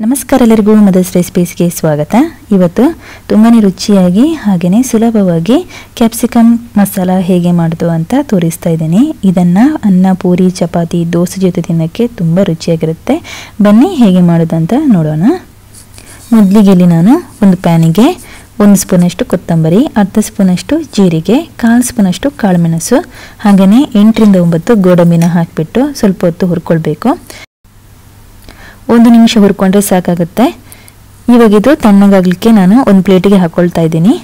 ನಮಸ್ಕಾರ ಎಲ್ಲರಿಗೂ ಮದರ್ಸ್ ರೆಸಿಪೀಸ್ಗೆ ಸ್ವಾಗತ. ಇವತ್ತು ತುಂಬಾ ರುಚಿಯಾಗಿ ಹಾಗೆಯೇ ಸುಲಭವಾಗಿ ಕ್ಯಾಪ್ಸಿಕಮ್ ಮಸಾಲ ಹೇಗೆ ಮಾಡೋದು ಅಂತ ತೋರಿಸ್ತಾ ಇದ್ದೀನಿ. ಇದನ್ನು ಅನ್ನ, ಪೂರಿ, ಚಪಾತಿ, ದೋಸೆ ಜೊತೆ ತಿನ್ನೋಕ್ಕೆ ತುಂಬ ರುಚಿಯಾಗಿರುತ್ತೆ. ಬನ್ನಿ ಹೇಗೆ ಮಾಡೋದು ಅಂತ ನೋಡೋಣ. ಮೊದಲಿಗೆ ಇಲ್ಲಿ ನಾನು ಒಂದು ಪ್ಯಾನಿಗೆ 1 ಸ್ಪೂನಷ್ಟು ಕೊತ್ತಂಬರಿ, ಅರ್ಧ ಸ್ಪೂನಷ್ಟು ಜೀರಿಗೆ, 1/4 ಸ್ಪೂನಷ್ಟು ಕಾಳುಮೆಣಸು, ಹಾಗೆಯೇ 8 ರಿಂದ 9 ಗೋಡಂಬಿನ ಹಾಕಿಬಿಟ್ಟು ಸ್ವಲ್ಪ ಹೊತ್ತು ಹುರ್ಕೊಳ್ಬೇಕು. 1 ನಿಮಿಷ ಹುರ್ಕೊಂಡ್ರೆ ಸಾಕಾಗುತ್ತೆ. ಇವಾಗ ಇದು ತಣ್ಣಗಾಗಲಿಕ್ಕೆ ನಾನು ಒಂದು ಪ್ಲೇಟಿಗೆ ಹಾಕೊಳ್ತಾ ಇದ್ದೀನಿ.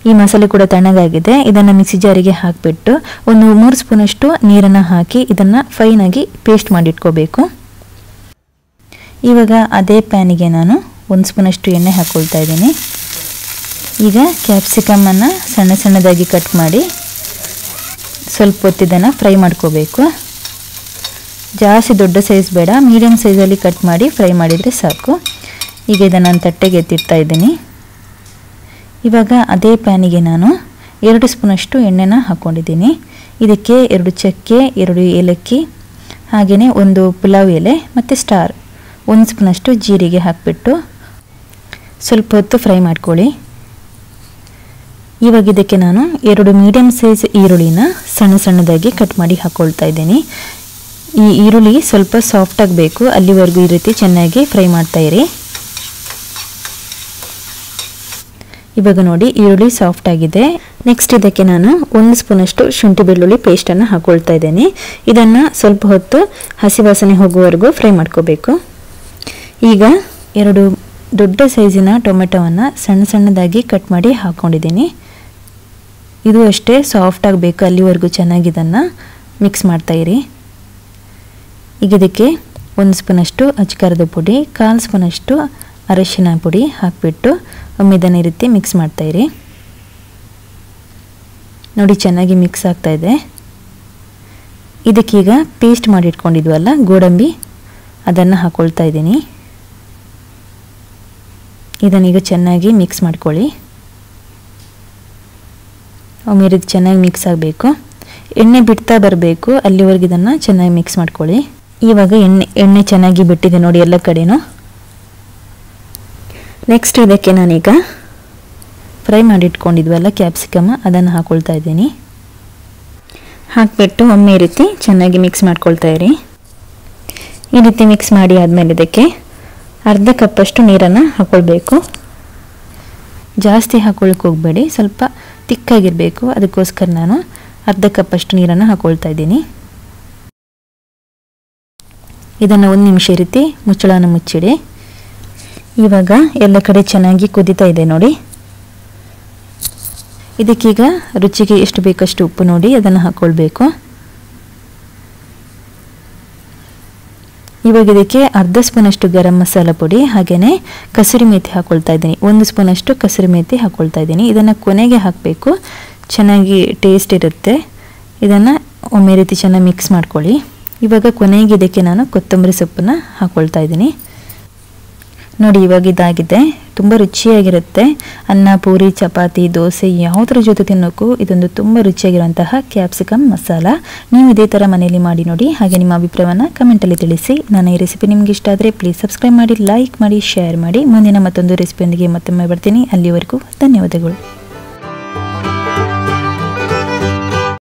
ಈ ಮಸಾಲೆ ಕೂಡ ತಣ್ಣಗಾಗಿದೆ. ಇದನ್ನು ಮಿಕ್ಸಿ ಜಾರಿಗೆ ಹಾಕಿಬಿಟ್ಟು ಒಂದು 3 ಸ್ಪೂನಷ್ಟು ನೀರನ್ನು ಹಾಕಿ ಇದನ್ನು ಫೈನಾಗಿ ಪೇಸ್ಟ್ ಮಾಡಿಟ್ಕೋಬೇಕು. ಇವಾಗ ಅದೇ ಪ್ಯಾನಿಗೆ ನಾನು 1 ಸ್ಪೂನಷ್ಟು ಎಣ್ಣೆ ಹಾಕ್ಕೊಳ್ತಾ ಇದ್ದೀನಿ. ಈಗ ಕ್ಯಾಪ್ಸಿಕಮನ್ನು ಸಣ್ಣ ಸಣ್ಣದಾಗಿ ಕಟ್ ಮಾಡಿ ಸ್ವಲ್ಪ ಹೊತ್ತು ಇದನ್ನು ಫ್ರೈ ಮಾಡ್ಕೋಬೇಕು. ಜಾಸ್ತಿ ದೊಡ್ಡ ಸೈಜ್ ಬೇಡ, ಮೀಡಿಯಮ್ ಸೈಜಲ್ಲಿ ಕಟ್ ಮಾಡಿ ಫ್ರೈ ಮಾಡಿದರೆ ಸಾಕು. ಈಗ ಇದನ್ನು ನಾನು ತಟ್ಟೆಗೆ ಎತ್ತಿಡ್ತಾ ಇದ್ದೀನಿ. ಇವಾಗ ಅದೇ ಪ್ಯಾನಿಗೆ ನಾನು 2 ಸ್ಪೂನಷ್ಟು ಎಣ್ಣೆನ ಹಾಕ್ಕೊಂಡಿದ್ದೀನಿ. ಇದಕ್ಕೆ 2 ಚಕ್ಕೆ, 2 ಏಲಕ್ಕಿ, ಹಾಗೆಯೇ 1 ಪುಲಾವ್ ಎಲೆ ಮತ್ತು ಸ್ಟಾರ್, 1 ಸ್ಪೂನಷ್ಟು ಜೀರಿಗೆ ಹಾಕಿಬಿಟ್ಟು ಸ್ವಲ್ಪ ಹೊತ್ತು ಫ್ರೈ ಮಾಡ್ಕೊಳ್ಳಿ. ಇವಾಗ ಇದಕ್ಕೆ ನಾನು 2 ಮೀಡಿಯಮ್ ಸೈಜ್ ಈರುಳ್ಳಿನ ಸಣ್ಣ ಸಣ್ಣದಾಗಿ ಕಟ್ ಮಾಡಿ ಹಾಕ್ಕೊಳ್ತಾ ಇದ್ದೀನಿ. ಈ ಈರುಳ್ಳಿ ಸ್ವಲ್ಪ ಸಾಫ್ಟ್ ಆಗಬೇಕು, ಅಲ್ಲಿವರೆಗೂ ಈ ರೀತಿ ಚೆನ್ನಾಗಿ ಫ್ರೈ ಮಾಡ್ತಾ ಇರಿ. ಇವಾಗ ನೋಡಿ ಈರುಳ್ಳಿ ಸಾಫ್ಟ್ ಆಗಿದೆ. ನೆಕ್ಸ್ಟ್ ಇದಕ್ಕೆ ನಾನು 1 ಸ್ಪೂನಷ್ಟು ಶುಂಠಿ ಬೆಳ್ಳುಳ್ಳಿ ಪೇಸ್ಟನ್ನು ಹಾಕ್ಕೊಳ್ತಾ ಇದ್ದೀನಿ. ಇದನ್ನು ಸ್ವಲ್ಪ ಹೊತ್ತು ಹಸಿ ವಾಸನೆ ಹೋಗುವವರೆಗೂ ಫ್ರೈ ಮಾಡ್ಕೋಬೇಕು. ಈಗ 2 ದೊಡ್ಡ ಸೈಜಿನ ಟೊಮೆಟೊವನ್ನು ಸಣ್ಣ ಸಣ್ಣದಾಗಿ ಕಟ್ ಮಾಡಿ ಹಾಕ್ಕೊಂಡಿದ್ದೀನಿ. ಇದು ಅಷ್ಟೇ ಸಾಫ್ಟ್ ಆಗಬೇಕು, ಅಲ್ಲಿವರೆಗೂ ಚೆನ್ನಾಗಿ ಇದನ್ನು ಮಿಕ್ಸ್ ಮಾಡ್ತಾ ಇರಿ. ಈಗ ಇದಕ್ಕೆ 1 ಸ್ಪೂನಷ್ಟು ಅಚ್ಕಾರದ ಪುಡಿ, 1/4 ಸ್ಪೂನಷ್ಟು ಅರಿಶಿನ ಪುಡಿ ಹಾಕಿಬಿಟ್ಟು ಒಮ್ಮೆ ಇದನ್ನು ಈ ರೀತಿ ಮಿಕ್ಸ್ ಮಾಡ್ತಾಯಿರಿ. ನೋಡಿ ಚೆನ್ನಾಗಿ ಮಿಕ್ಸ್ ಆಗ್ತಾ ಇದೆ. ಇದಕ್ಕೀಗ ಪೇಸ್ಟ್ ಮಾಡಿಟ್ಕೊಂಡಿದ್ವಲ್ಲ ಗೋಡಂಬಿ, ಅದನ್ನು ಹಾಕ್ಕೊಳ್ತಾ ಇದ್ದೀನಿ. ಇದನ್ನೀಗ ಚೆನ್ನಾಗಿ ಮಿಕ್ಸ್ ಮಾಡ್ಕೊಳ್ಳಿ. ಒಮ್ಮೆ ಈ ರೀತಿ ಚೆನ್ನಾಗಿ ಮಿಕ್ಸ್ ಆಗಬೇಕು, ಎಣ್ಣೆ ಬಿಡ್ತಾ ಬರಬೇಕು, ಅಲ್ಲಿವರೆಗೆ ಇದನ್ನು ಚೆನ್ನಾಗಿ ಮಿಕ್ಸ್ ಮಾಡ್ಕೊಳ್ಳಿ. ಇವಾಗ ಎಣ್ಣೆ ಚೆನ್ನಾಗಿ ಬಿಟ್ಟಿದೆ ನೋಡಿ ಎಲ್ಲ ಕಡೆನೂ. ನೆಕ್ಸ್ಟ್ ಇದಕ್ಕೆ ನಾನೀಗ ಫ್ರೈ ಮಾಡಿಟ್ಕೊಂಡಿದ್ವಲ್ಲ ಕ್ಯಾಪ್ಸಿಕಮ್, ಅದನ್ನು ಹಾಕ್ಕೊಳ್ತಾ ಇದ್ದೀನಿ. ಹಾಕಿಬಿಟ್ಟು ಒಮ್ಮೆ ಈ ರೀತಿ ಚೆನ್ನಾಗಿ ಮಿಕ್ಸ್ ಮಾಡ್ಕೊಳ್ತಾ ಇರಿ. ಈ ರೀತಿ ಮಿಕ್ಸ್ ಮಾಡಿ ಆದಮೇಲೆ ಇದಕ್ಕೆ ಅರ್ಧ ಕಪ್ಪಷ್ಟು ನೀರನ್ನು ಹಾಕ್ಕೊಳ್ಬೇಕು. ಜಾಸ್ತಿ ಹಾಕ್ಕೊಳ್ಳೋಕೆ ಹೋಗಬೇಡಿ, ಸ್ವಲ್ಪ ತಿಕ್ಕಾಗಿರಬೇಕು, ಅದಕ್ಕೋಸ್ಕರ ನಾನು ಅರ್ಧ ಕಪ್ಪಷ್ಟು ನೀರನ್ನು ಹಾಕ್ಕೊಳ್ತಾ ಇದ್ದೀನಿ. ಇದನ್ನು 1 ನಿಮಿಷ ಈ ರೀತಿ ಮುಚ್ಚಳನ ಮುಚ್ಚಿಡಿ. ಇವಾಗ ಎಲ್ಲ ಕಡೆ ಚೆನ್ನಾಗಿ ಕುದೀತಾ ಇದೆ ನೋಡಿ. ಇದಕ್ಕೀಗ ರುಚಿಗೆ ಎಷ್ಟು ಬೇಕಷ್ಟು ಉಪ್ಪು ನೋಡಿ ಅದನ್ನು ಹಾಕ್ಕೊಳ್ಬೇಕು. ಇವಾಗ ಇದಕ್ಕೆ ಅರ್ಧ ಸ್ಪೂನಷ್ಟು ಗರಂ ಮಸಾಲ ಪುಡಿ, ಹಾಗೆಯೇ ಕಸೂರಿ ಮೇಥಿ ಹಾಕ್ಕೊಳ್ತಾ ಇದ್ದೀನಿ. 1 ಸ್ಪೂನಷ್ಟು ಕಸೂರಿ ಮೇಥಿ ಹಾಕ್ಕೊಳ್ತಾ ಇದ್ದೀನಿ. ಇದನ್ನು ಕೊನೆಗೆ ಹಾಕಬೇಕು, ಚೆನ್ನಾಗಿ ಟೇಸ್ಟ್ ಇರುತ್ತೆ. ಇದನ್ನು ಒಮ್ಮೆ ರೀತಿ ಚೆನ್ನಾಗಿ ಮಿಕ್ಸ್ ಮಾಡ್ಕೊಳ್ಳಿ. ಇವಾಗ ಕೊನೆಗೆ ಇದಕ್ಕೆ ನಾನು ಕೊತ್ತಂಬರಿ ಸೊಪ್ಪನ್ನು ಹಾಕ್ಕೊಳ್ತಾ ಇದ್ದೀನಿ. ನೋಡಿ ಇವಾಗ ಇದಾಗಿದೆ. ತುಂಬ ರುಚಿಯಾಗಿರುತ್ತೆ. ಅನ್ನ, ಪೂರಿ, ಚಪಾತಿ, ದೋಸೆ ಯಾವುದರ ಜೊತೆ ತಿನ್ನೋಕ್ಕೂ ಇದೊಂದು ತುಂಬ ರುಚಿಯಾಗಿರುವಂತಹ ಕ್ಯಾಪ್ಸಿಕಮ್ ಮಸಾಲ. ನೀವು ಇದೇ ಥರ ಮನೆಯಲ್ಲಿ ಮಾಡಿ ನೋಡಿ, ಹಾಗೆ ನಿಮ್ಮ ಅಭಿಪ್ರಾಯವನ್ನು ಕಮೆಂಟಲ್ಲಿ ತಿಳಿಸಿ. ನಾನು ಈ ರೆಸಿಪಿ ನಿಮ್ಗೆ ಇಷ್ಟ ಆದರೆ ಪ್ಲೀಸ್ ಸಬ್ಸ್ಕ್ರೈಬ್ ಮಾಡಿ, ಲೈಕ್ ಮಾಡಿ, ಶೇರ್ ಮಾಡಿ. ಮುಂದಿನ ಮತ್ತೊಂದು ರೆಸಿಪಿಯೊಂದಿಗೆ ಮತ್ತೊಮ್ಮೆ ಬರ್ತೀನಿ. ಅಲ್ಲಿವರೆಗೂ ಧನ್ಯವಾದಗಳು.